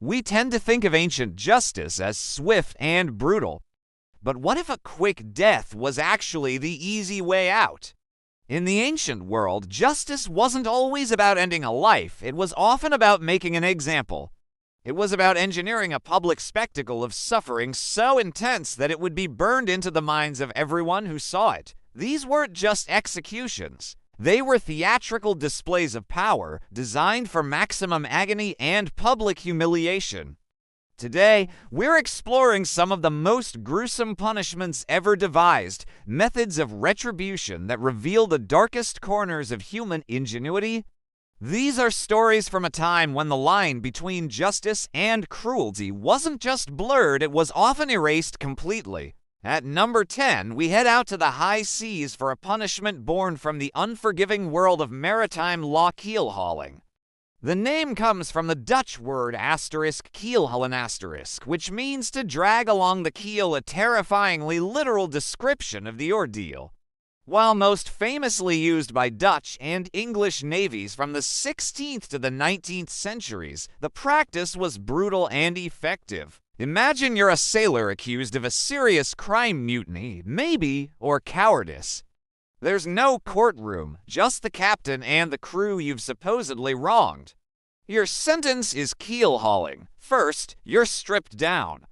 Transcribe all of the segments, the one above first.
We tend to think of ancient justice as swift and brutal. But what if a quick death was actually the easy way out? In the ancient world, justice wasn't always about ending a life. It was often about making an example. It was about engineering a public spectacle of suffering so intense that it would be burned into the minds of everyone who saw it. These weren't just executions. They were theatrical displays of power designed for maximum agony and public humiliation. Today, we're exploring some of the most gruesome punishments ever devised, methods of retribution that reveal the darkest corners of human ingenuity. These are stories from a time when the line between justice and cruelty wasn't just blurred, it was often erased completely. At number 10, we head out to the high seas for a punishment born from the unforgiving world of maritime law keelhauling. The name comes from the Dutch word *keelhaulen*, which means to drag along the keel, a terrifyingly literal description of the ordeal. While most famously used by Dutch and English navies from the 16th to the 19th centuries, the practice was brutal and effective. Imagine you're a sailor accused of a serious crime, mutiny, maybe, or cowardice. There's no courtroom, just the captain and the crew you've supposedly wronged. Your sentence is keel hauling. First, you're stripped down.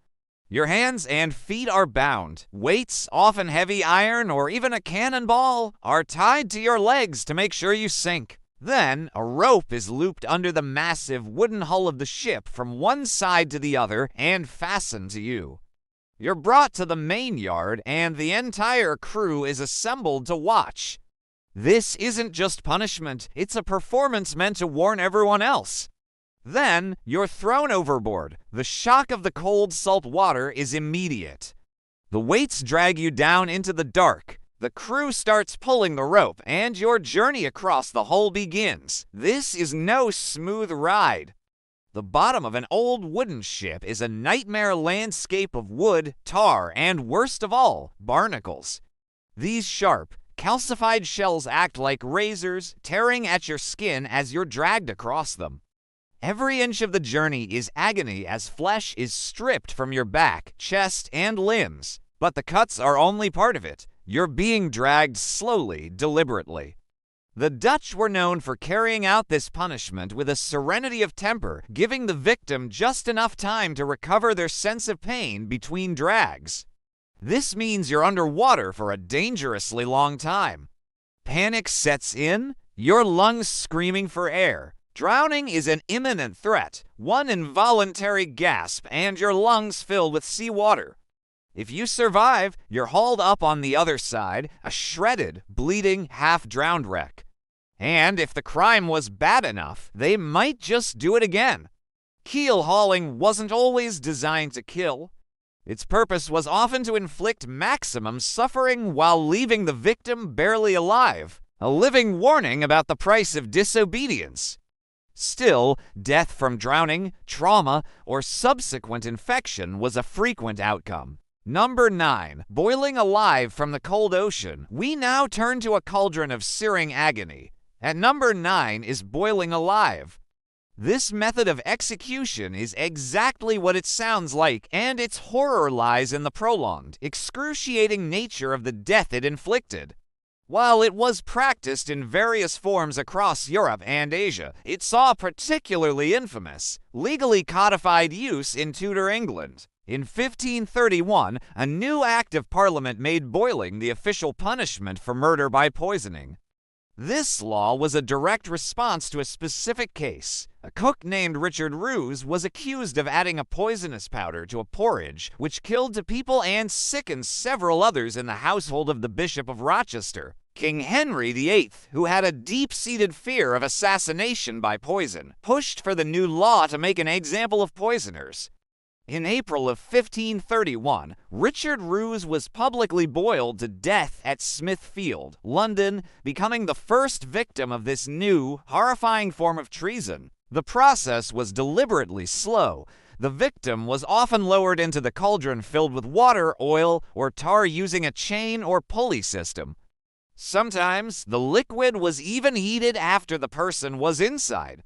Your hands and feet are bound. Weights, often heavy iron or even a cannonball, are tied to your legs to make sure you sink. Then, a rope is looped under the massive wooden hull of the ship from one side to the other and fastened to you. You're brought to the main yard, and the entire crew is assembled to watch. This isn't just punishment, it's a performance meant to warn everyone else. Then, you're thrown overboard. The shock of the cold, salt water is immediate. The weights drag you down into the dark. The crew starts pulling the rope, and your journey across the hull begins. This is no smooth ride. The bottom of an old wooden ship is a nightmare landscape of wood, tar, and worst of all, barnacles. These sharp, calcified shells act like razors, tearing at your skin as you're dragged across them. Every inch of the journey is agony as flesh is stripped from your back, chest, and limbs. But the cuts are only part of it. You're being dragged slowly, deliberately. The Dutch were known for carrying out this punishment with a serenity of temper, giving the victim just enough time to recover their sense of pain between drags. This means you're underwater for a dangerously long time. Panic sets in, your lungs screaming for air. Drowning is an imminent threat, one involuntary gasp, and your lungs filled with seawater. If you survive, you're hauled up on the other side, a shredded, bleeding, half-drowned wreck. And if the crime was bad enough, they might just do it again. Keel hauling wasn't always designed to kill. Its purpose was often to inflict maximum suffering while leaving the victim barely alive, a living warning about the price of disobedience. Still, death from drowning, trauma, or subsequent infection was a frequent outcome. Number 9. Boiling alive from the cold ocean. We now turn to a cauldron of searing agony. At number 9 is boiling alive. This method of execution is exactly what it sounds like, and its horror lies in the prolonged, excruciating nature of the death it inflicted. While it was practiced in various forms across Europe and Asia, it saw particularly infamous, legally codified use in Tudor England. In 1531, a new Act of Parliament made boiling the official punishment for murder by poisoning. This law was a direct response to a specific case. A cook named Richard Roos was accused of adding a poisonous powder to a porridge, which killed 2 people and sickened several others in the household of the Bishop of Rochester. King Henry VIII, who had a deep-seated fear of assassination by poison, pushed for the new law to make an example of poisoners. In April of 1531, Richard Roos was publicly boiled to death at Smithfield, London, becoming the first victim of this new, horrifying form of treason. The process was deliberately slow. The victim was often lowered into the cauldron filled with water, oil, or tar using a chain or pulley system. Sometimes, the liquid was even heated after the person was inside.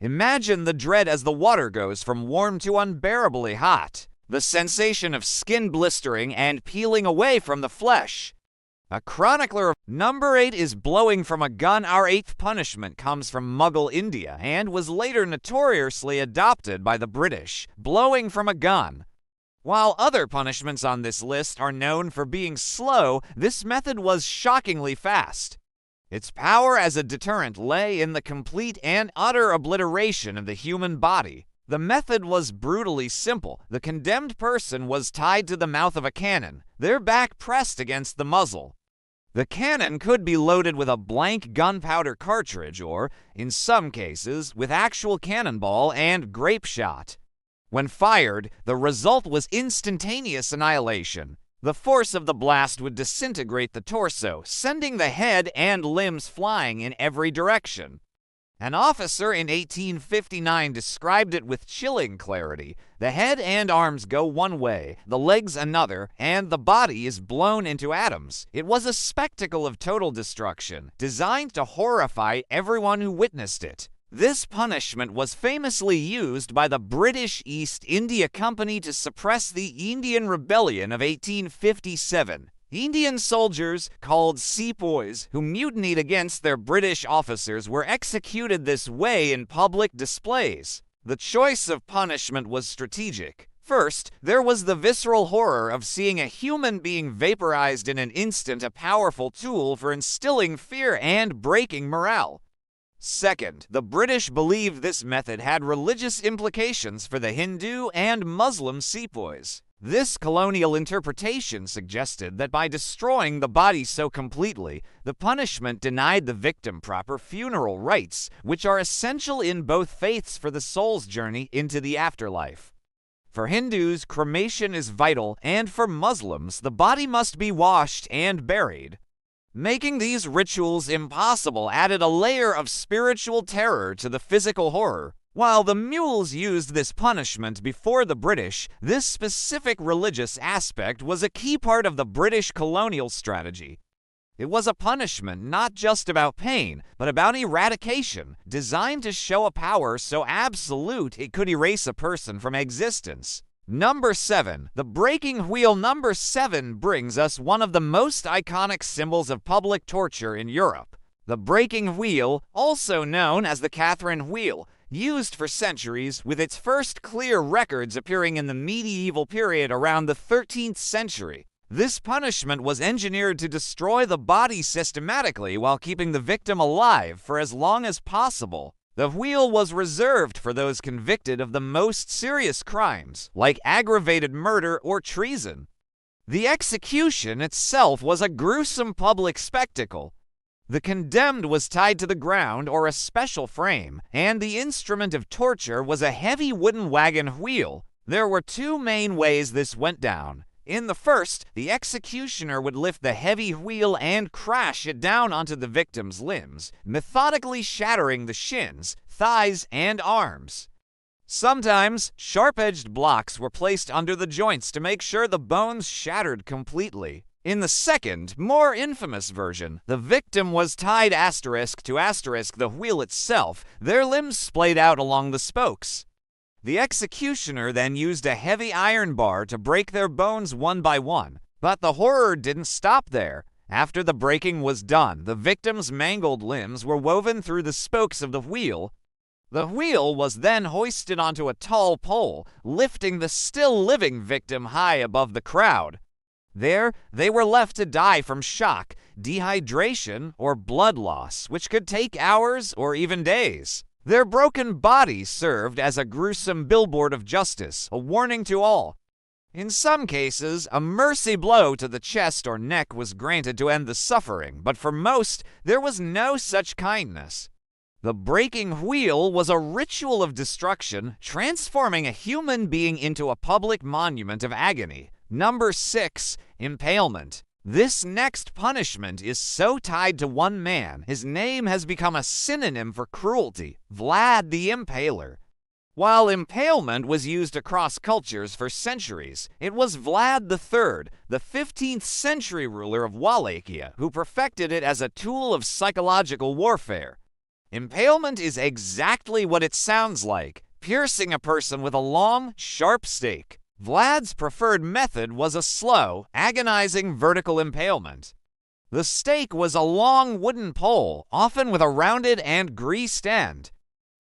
Imagine the dread as the water goes from warm to unbearably hot, the sensation of skin blistering and peeling away from the flesh. A chronicler of Number 8 is blowing from a gun. Our eighth punishment comes from Mughal India and was later notoriously adopted by the British, blowing from a gun. While other punishments on this list are known for being slow, this method was shockingly fast. Its power as a deterrent lay in the complete and utter obliteration of the human body. The method was brutally simple. The condemned person was tied to the mouth of a cannon, their back pressed against the muzzle. The cannon could be loaded with a blank gunpowder cartridge or, in some cases, with actual cannonball and grape shot. When fired, the result was instantaneous annihilation. The force of the blast would disintegrate the torso, sending the head and limbs flying in every direction. An officer in 1859 described it with chilling clarity. The head and arms go one way, the legs another, and the body is blown into atoms. It was a spectacle of total destruction, designed to horrify everyone who witnessed it. This punishment was famously used by the British East India Company to suppress the Indian Rebellion of 1857. Indian soldiers, called sepoys, who mutinied against their British officers were executed this way in public displays. The choice of punishment was strategic. First, there was the visceral horror of seeing a human being vaporized in an instant, a powerful tool for instilling fear and breaking morale. Second, the British believed this method had religious implications for the Hindu and Muslim sepoys. This colonial interpretation suggested that by destroying the body so completely, the punishment denied the victim proper funeral rites, which are essential in both faiths for the soul's journey into the afterlife. For Hindus, cremation is vital, and for Muslims, the body must be washed and buried. Making these rituals impossible added a layer of spiritual terror to the physical horror. While the mules used this punishment before the British, this specific religious aspect was a key part of the British colonial strategy. It was a punishment not just about pain, but about eradication, designed to show a power so absolute it could erase a person from existence. Number 7. The breaking wheel. Number 7 brings us one of the most iconic symbols of public torture in Europe. The breaking wheel, also known as the Catherine wheel, used for centuries, with its first clear records appearing in the medieval period around the 13th century. This punishment was engineered to destroy the body systematically while keeping the victim alive for as long as possible. The wheel was reserved for those convicted of the most serious crimes, like aggravated murder or treason. The execution itself was a gruesome public spectacle. The condemned was tied to the ground or a special frame, and the instrument of torture was a heavy wooden wagon wheel. There were two main ways this went down. In the first, the executioner would lift the heavy wheel and crash it down onto the victim's limbs, methodically shattering the shins, thighs, and arms. Sometimes, sharp-edged blocks were placed under the joints to make sure the bones shattered completely. In the second, more infamous version, the victim was tied asterisk to asterisk the wheel itself, their limbs splayed out along the spokes. The executioner then used a heavy iron bar to break their bones one by one. But the horror didn't stop there. After the breaking was done, the victim's mangled limbs were woven through the spokes of the wheel. The wheel was then hoisted onto a tall pole, lifting the still living victim high above the crowd. There, they were left to die from shock, dehydration, or blood loss, which could take hours or even days. Their broken bodies served as a gruesome billboard of justice, a warning to all. In some cases, a mercy blow to the chest or neck was granted to end the suffering, but for most, there was no such kindness. The breaking wheel was a ritual of destruction, transforming a human being into a public monument of agony. Number 6. Impalement. This next punishment is so tied to one man, his name has become a synonym for cruelty, Vlad the Impaler. While impalement was used across cultures for centuries, it was Vlad III, the 15th century ruler of Wallachia, who perfected it as a tool of psychological warfare. Impalement is exactly what it sounds like, piercing a person with a long, sharp stake. Vlad's preferred method was a slow, agonizing vertical impalement. The stake was a long wooden pole, often with a rounded and greased end.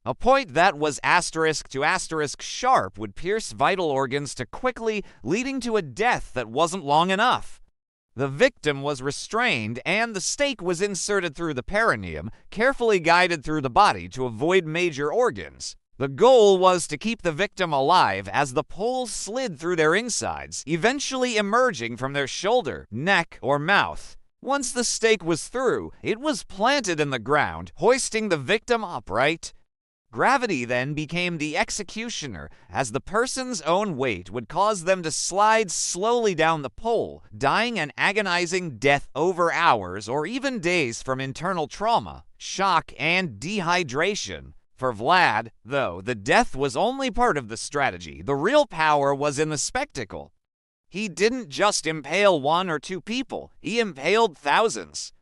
A point that was asterisk to asterisk sharp would pierce vital organs too quickly, leading to a death that wasn't long enough. The victim was restrained, and the stake was inserted through the perineum, carefully guided through the body to avoid major organs. The goal was to keep the victim alive as the pole slid through their insides, eventually emerging from their shoulder, neck, or mouth. Once the stake was through, it was planted in the ground, hoisting the victim upright. Gravity then became the executioner, as the person's own weight would cause them to slide slowly down the pole, dying an agonizing death over hours or even days from internal trauma, shock, and dehydration. For Vlad, though, the death was only part of the strategy. The real power was in the spectacle. He didn't just impale one or two people, he impaled thousands.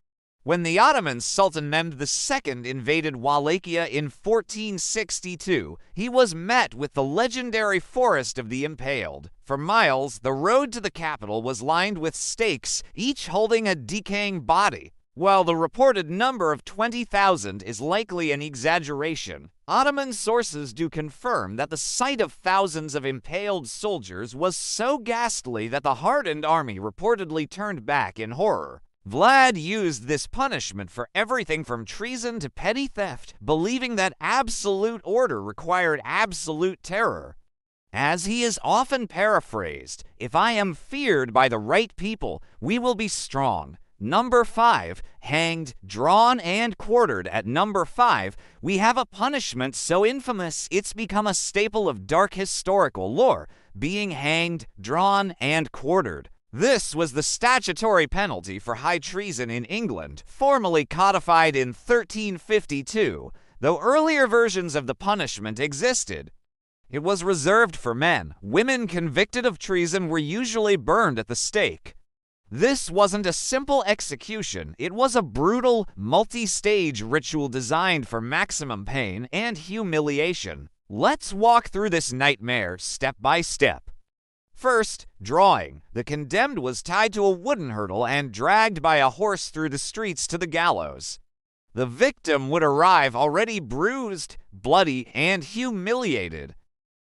When the Ottoman Sultan Mehmed II invaded Wallachia in 1462, he was met with the legendary Forest of the Impaled. For miles, the road to the capital was lined with stakes, each holding a decaying body. While the reported number of 20,000 is likely an exaggeration, Ottoman sources do confirm that the sight of thousands of impaled soldiers was so ghastly that the hardened army reportedly turned back in horror. Vlad used this punishment for everything from treason to petty theft, believing that absolute order required absolute terror. As he is often paraphrased, "If I am feared by the right people, we will be strong." Number 5, hanged, drawn, and quartered. At number 5, we have a punishment so infamous it's become a staple of dark historical lore, being hanged, drawn, and quartered. This was the statutory penalty for high treason in England, formally codified in 1352, though earlier versions of the punishment existed. It was reserved for men. Women convicted of treason were usually burned at the stake. This wasn't a simple execution, it was a brutal, multi-stage ritual designed for maximum pain and humiliation. Let's walk through this nightmare step by step. First, drawing. The condemned was tied to a wooden hurdle and dragged by a horse through the streets to the gallows. The victim would arrive already bruised, bloody, and humiliated.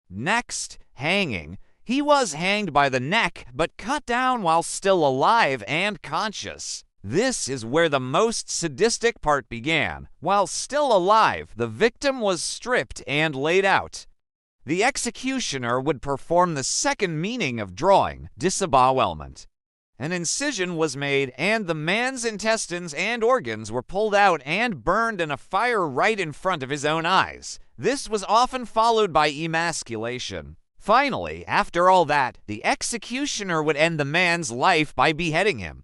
Next, hanging. He was hanged by the neck, but cut down while still alive and conscious. This is where the most sadistic part began. While still alive, the victim was stripped and laid out. The executioner would perform the second meaning of drawing, disembowelment. An incision was made, and the man's intestines and organs were pulled out and burned in a fire right in front of his own eyes. This was often followed by emasculation. Finally, after all that, the executioner would end the man's life by beheading him.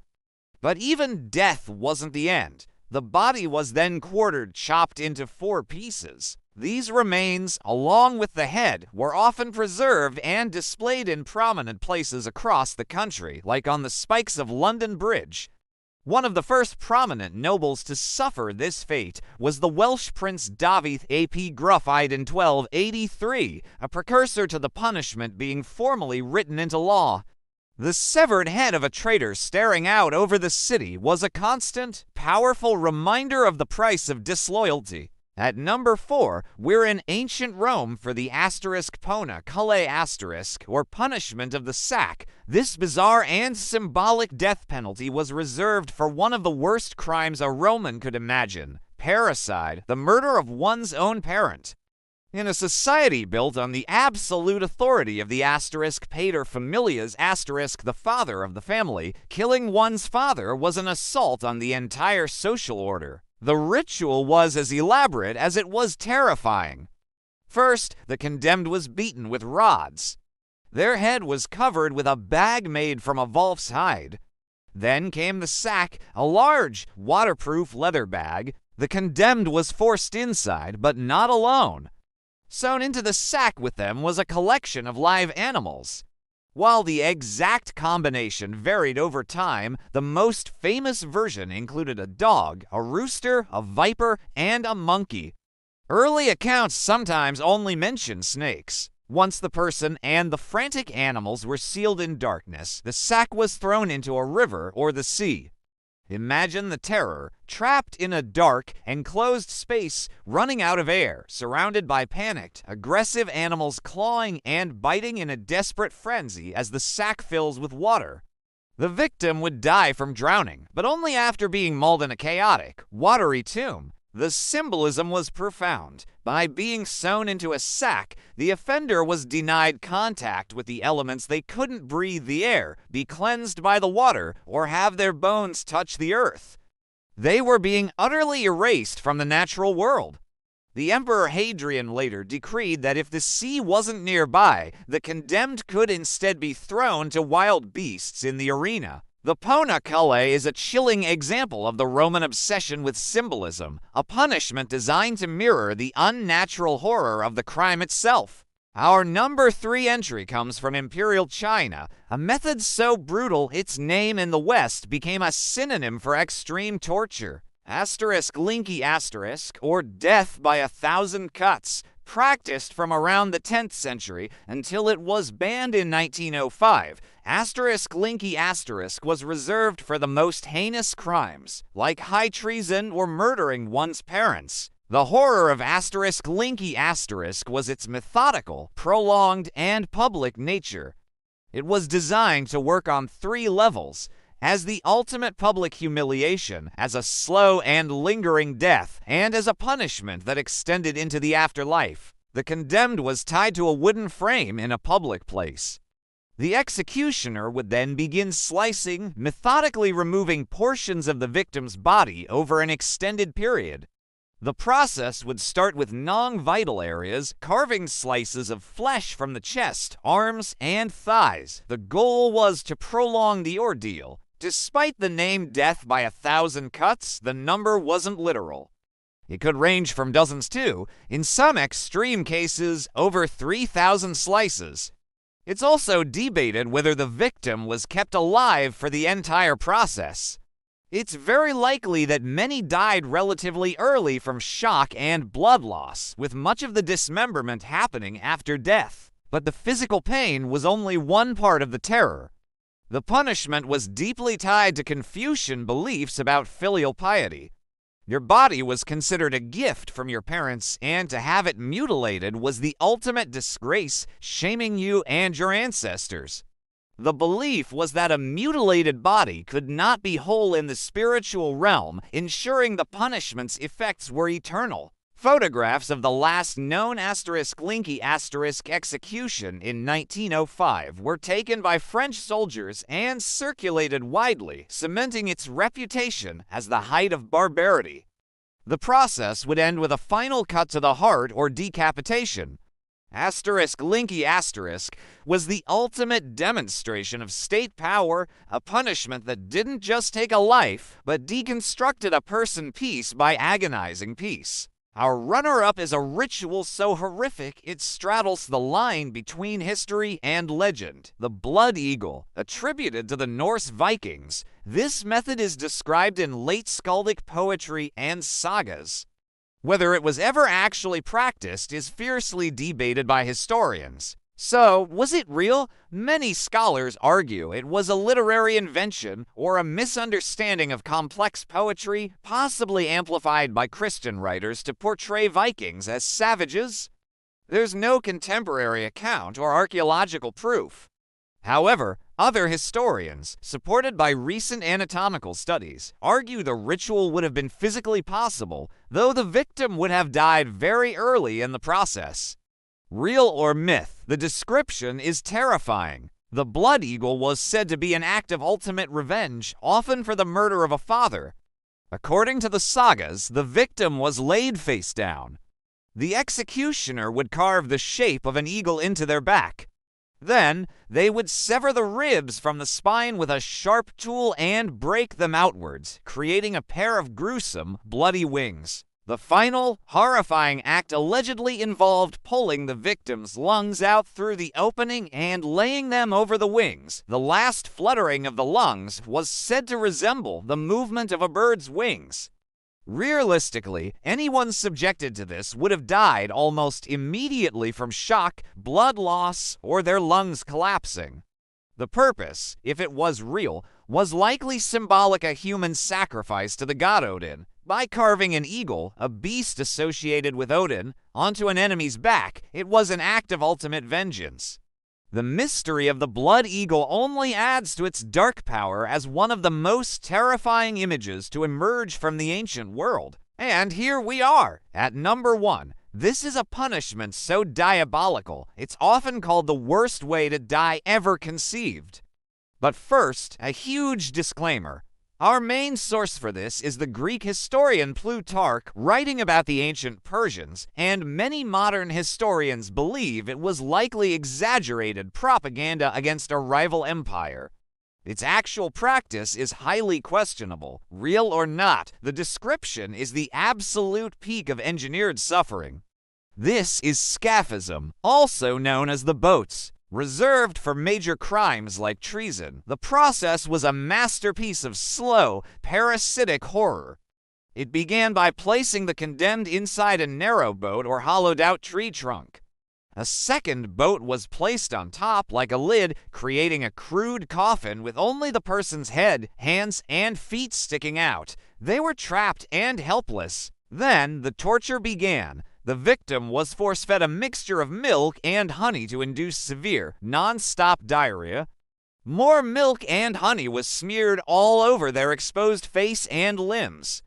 But even death wasn't the end. The body was then quartered, chopped into 4 pieces. These remains, along with the head, were often preserved and displayed in prominent places across the country, like on the spikes of London Bridge. One of the first prominent nobles to suffer this fate was the Welsh Prince Davydd ap Gruffydd in 1283, a precursor to the punishment being formally written into law. The severed head of a traitor staring out over the city was a constant, powerful reminder of the price of disloyalty. At number 4, we're in ancient Rome for the Poena Cullei or punishment of the sack. This bizarre and symbolic death penalty was reserved for one of the worst crimes a Roman could imagine: parricide, the murder of one's own parent. In a society built on the absolute authority of the paterfamilias the father of the family, killing one's father was an assault on the entire social order. The ritual was as elaborate as it was terrifying. First, the condemned was beaten with rods. Their head was covered with a bag made from a wolf's hide. Then came the sack, a large, waterproof leather bag. The condemned was forced inside, but not alone. Sewn into the sack with them was a collection of live animals. While the exact combination varied over time, the most famous version included a dog, a rooster, a viper, and a monkey. Early accounts sometimes only mention snakes. Once the person and the frantic animals were sealed in darkness, the sack was thrown into a river or the sea. Imagine the terror, trapped in a dark, enclosed space, running out of air, surrounded by panicked, aggressive animals clawing and biting in a desperate frenzy as the sack fills with water. The victim would die from drowning, but only after being mauled in a chaotic, watery tomb. The symbolism was profound. By being sewn into a sack, the offender was denied contact with the elements. They couldn't breathe the air, be cleansed by the water, or have their bones touch the earth. They were being utterly erased from the natural world. The Emperor Hadrian later decreed that if the sea wasn't nearby, the condemned could instead be thrown to wild beasts in the arena. The Poena Cullei is a chilling example of the Roman obsession with symbolism, a punishment designed to mirror the unnatural horror of the crime itself. Our number 3 entry comes from Imperial China, a method so brutal its name in the West became a synonym for extreme torture. Lingchi or death by 1,000 cuts, practiced from around the 10th century until it was banned in 1905. Lingchi was reserved for the most heinous crimes, like high treason or murdering one's parents. The horror of Lingchi was its methodical, prolonged, and public nature. It was designed to work on 3 levels: as the ultimate public humiliation, as a slow and lingering death, and as a punishment that extended into the afterlife. The condemned was tied to a wooden frame in a public place. The executioner would then begin slicing, methodically removing portions of the victim's body over an extended period. The process would start with non-vital areas, carving slices of flesh from the chest, arms, and thighs. The goal was to prolong the ordeal. Despite the name death by 1,000 cuts, the number wasn't literal. It could range from dozens to, in some extreme cases, over 3,000 slices. It's also debated whether the victim was kept alive for the entire process. It's very likely that many died relatively early from shock and blood loss, with much of the dismemberment happening after death. But the physical pain was only one part of the terror. The punishment was deeply tied to Confucian beliefs about filial piety. Your body was considered a gift from your parents, and to have it mutilated was the ultimate disgrace, shaming you and your ancestors. The belief was that a mutilated body could not be whole in the spiritual realm, ensuring the punishment's effects were eternal. Photographs of the last known Lingchi execution in 1905 were taken by French soldiers and circulated widely, cementing its reputation as the height of barbarity. The process would end with a final cut to the heart or decapitation. Lingchi was the ultimate demonstration of state power, a punishment that didn't just take a life, but deconstructed a person piece by agonizing piece. Our runner-up is a ritual so horrific it straddles the line between history and legend. The blood eagle, attributed to the Norse Vikings, this method is described in late skaldic poetry and sagas. Whether it was ever actually practiced is fiercely debated by historians. So, was it real? Many scholars argue it was a literary invention or a misunderstanding of complex poetry, possibly amplified by Christian writers to portray Vikings as savages. There's no contemporary account or archaeological proof. However, other historians, supported by recent anatomical studies, argue the ritual would have been physically possible, though the victim would have died very early in the process. Real or myth, the description is terrifying. The blood eagle was said to be an act of ultimate revenge, often for the murder of a father. According to the sagas, the victim was laid face down. The executioner would carve the shape of an eagle into their back. Then, they would sever the ribs from the spine with a sharp tool and break them outwards, creating a pair of gruesome, bloody wings. The final, horrifying act allegedly involved pulling the victim's lungs out through the opening and laying them over the wings. The last fluttering of the lungs was said to resemble the movement of a bird's wings. Realistically, anyone subjected to this would have died almost immediately from shock, blood loss, or their lungs collapsing. The purpose, if it was real, was likely symbolic a human sacrifice to the god Odin. By carving an eagle, a beast associated with Odin, onto an enemy's back, it was an act of ultimate vengeance. The mystery of the blood eagle only adds to its dark power as one of the most terrifying images to emerge from the ancient world. And here we are, at number 1. This is a punishment so diabolical, it's often called the worst way to die ever conceived. But first, a huge disclaimer. Our main source for this is the Greek historian Plutarch writing about the ancient Persians, and many modern historians believe it was likely exaggerated propaganda against a rival empire. Its actual practice is highly questionable. Real or not, the description is the absolute peak of engineered suffering. This is Scaphism, also known as the boats. Reserved for major crimes like treason, the process was a masterpiece of slow, parasitic horror. It began by placing the condemned inside a narrow boat or hollowed-out tree trunk. A second boat was placed on top like a lid, creating a crude coffin with only the person's head, hands, and feet sticking out. They were trapped and helpless. Then the torture began. The victim was force-fed a mixture of milk and honey to induce severe, non-stop diarrhea. More milk and honey was smeared all over their exposed face and limbs.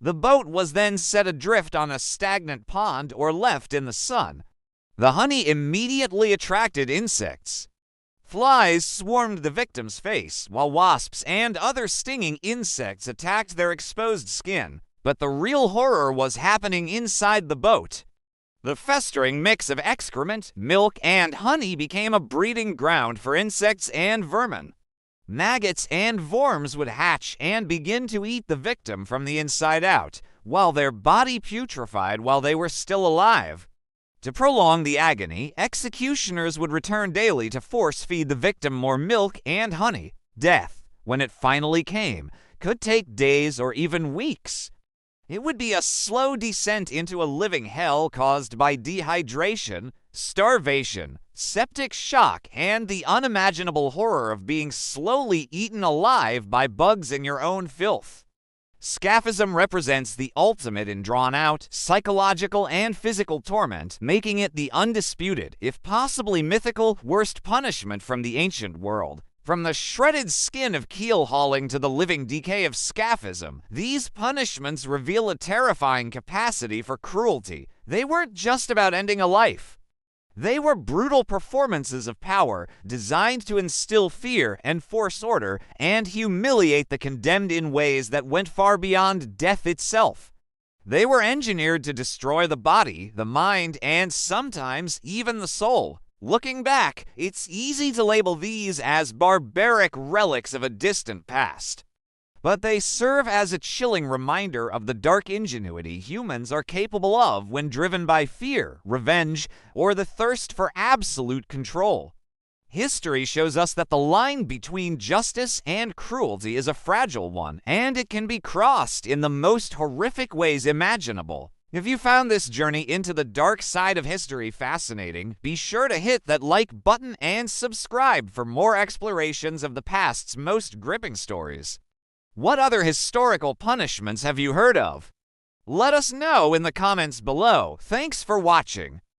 The boat was then set adrift on a stagnant pond or left in the sun. The honey immediately attracted insects. Flies swarmed the victim's face, while wasps and other stinging insects attacked their exposed skin. But the real horror was happening inside the boat. The festering mix of excrement, milk, and honey became a breeding ground for insects and vermin. Maggots and worms would hatch and begin to eat the victim from the inside out, while their body putrefied while they were still alive. To prolong the agony, executioners would return daily to force-feed the victim more milk and honey. Death, when it finally came, could take days or even weeks. It would be a slow descent into a living hell caused by dehydration, starvation, septic shock, and the unimaginable horror of being slowly eaten alive by bugs in your own filth. Scaphism represents the ultimate in drawn-out, psychological, and physical torment, making it the undisputed, if possibly mythical, worst punishment from the ancient world. From the shredded skin of Keelhauling to the living decay of Scaphism, these punishments reveal a terrifying capacity for cruelty. They weren't just about ending a life. They were brutal performances of power designed to instill fear, enforce order, and humiliate the condemned in ways that went far beyond death itself. They were engineered to destroy the body, the mind, and sometimes even the soul. Looking back, it's easy to label these as barbaric relics of a distant past. But they serve as a chilling reminder of the dark ingenuity humans are capable of when driven by fear, revenge, or the thirst for absolute control. History shows us that the line between justice and cruelty is a fragile one, and it can be crossed in the most horrific ways imaginable. If you found this journey into the dark side of history fascinating, be sure to hit that like button and subscribe for more explorations of the past's most gripping stories. What other historical punishments have you heard of? Let us know in the comments below. Thanks for watching.